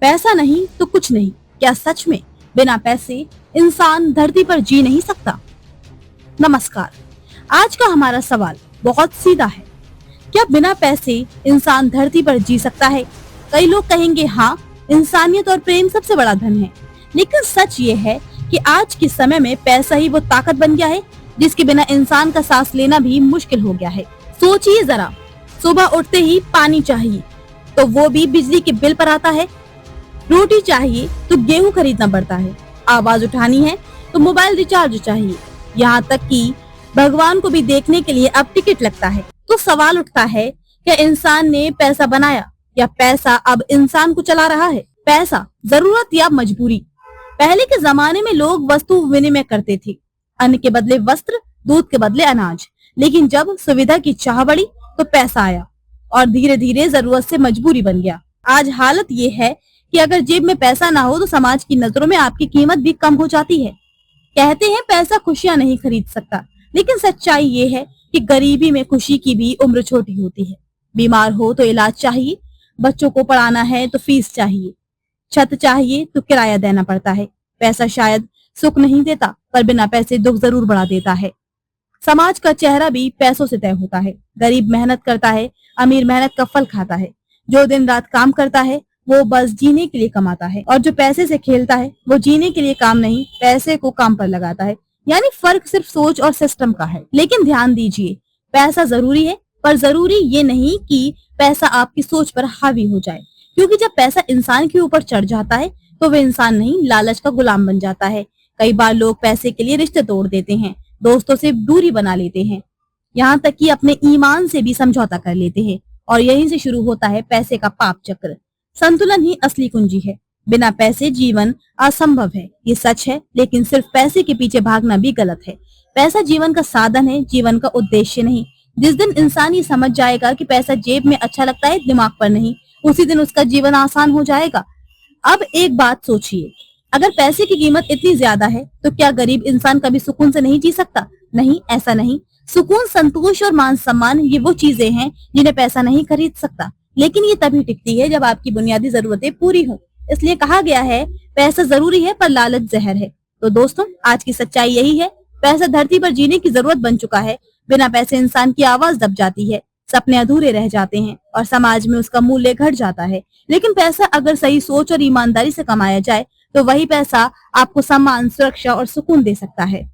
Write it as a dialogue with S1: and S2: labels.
S1: पैसा नहीं तो कुछ नहीं। क्या सच में बिना पैसे इंसान धरती पर जी नहीं सकता? नमस्कार। आज का हमारा सवाल बहुत सीधा है। क्या बिना पैसे इंसान धरती पर जी सकता है? कई लोग कहेंगे हाँ, इंसानियत और प्रेम सबसे बड़ा धन है। लेकिन सच ये है कि आज के समय में पैसा ही वो ताकत बन गया है जिसके बिना इंसान का सांस लेना भी मुश्किल हो गया है। सोचिए जरा, सुबह उठते ही पानी चाहिए तो वो भी बिजली के बिल पर आता है। रोटी चाहिए तो गेहूं खरीदना पड़ता है। आवाज उठानी है तो मोबाइल रिचार्ज चाहिए। यहाँ तक कि भगवान को भी देखने के लिए अब टिकट लगता है। तो सवाल उठता है, क्या इंसान ने पैसा बनाया या पैसा अब इंसान को चला रहा है? पैसा जरूरत या मजबूरी? पहले के जमाने में लोग वस्तु विनिमय करते थे, अन्न के बदले वस्त्र, दूध के बदले अनाज। लेकिन जब सुविधा की चाह बढ़ी तो पैसा आया और धीरे धीरे जरूरत से मजबूरी बन गया। आज हालत ये है कि अगर जेब में पैसा ना हो तो समाज की नजरों में आपकी कीमत भी कम हो जाती है। कहते हैं पैसा खुशियां नहीं खरीद सकता, लेकिन सच्चाई ये है कि गरीबी में खुशी की भी उम्र छोटी होती है। बीमार हो तो इलाज चाहिए, बच्चों को पढ़ाना है तो फीस चाहिए, छत चाहिए तो किराया देना पड़ता है। पैसा शायद सुख नहीं देता, पर बिना पैसे दुख जरूर बढ़ा देता है। समाज का चेहरा भी पैसों से तय होता है। गरीब मेहनत करता है, अमीर मेहनत का फल खाता है। जो दिन रात काम करता है वो बस जीने के लिए कमाता है, और जो पैसे से खेलता है वो जीने के लिए काम नहीं, पैसे को काम पर लगाता है। यानी फर्क सिर्फ सोच और सिस्टम का है। लेकिन ध्यान दीजिए, पैसा जरूरी है, पर जरूरी ये नहीं कि पैसा आपकी सोच पर हावी हो जाए। क्योंकि जब पैसा इंसान के ऊपर चढ़ जाता है तो वह इंसान नहीं, लालच का गुलाम बन जाता है। कई बार लोग पैसे के लिए रिश्ते तोड़ देते हैं, दोस्तों से दूरी बना लेते हैं, यहाँ तक कि अपने ईमान से भी समझौता कर लेते हैं। और यहीं से शुरू होता है पैसे का पाप चक्र। संतुलन ही असली कुंजी है। बिना पैसे जीवन असंभव है, ये सच है। लेकिन सिर्फ पैसे के पीछे भागना भी गलत है। पैसा जीवन का साधन है, जीवन का उद्देश्य नहीं। जिस दिन इंसान ये समझ जाएगा कि पैसा जेब में अच्छा लगता है, दिमाग पर नहीं, उसी दिन उसका जीवन आसान हो जाएगा। अब एक बात सोचिए, अगर पैसे की कीमत इतनी ज्यादा है तो क्या गरीब इंसान कभी सुकून से नहीं जी सकता? नहीं, ऐसा नहीं। सुकून, संतोष और मान सम्मान ये वो चीजें हैं जिन्हें पैसा नहीं खरीद सकता। लेकिन ये तभी टिकती है जब आपकी बुनियादी जरूरतें पूरी हों। इसलिए कहा गया है, पैसा जरूरी है पर लालच जहर है। तो दोस्तों, आज की सच्चाई यही है, पैसा धरती पर जीने की जरूरत बन चुका है। बिना पैसे इंसान की आवाज दब जाती है, सपने अधूरे रह जाते हैं और समाज में उसका मूल्य घट जाता है। लेकिन पैसा अगर सही सोच और ईमानदारी से कमाया जाए तो वही पैसा आपको सम्मान, सुरक्षा और सुकून दे सकता है।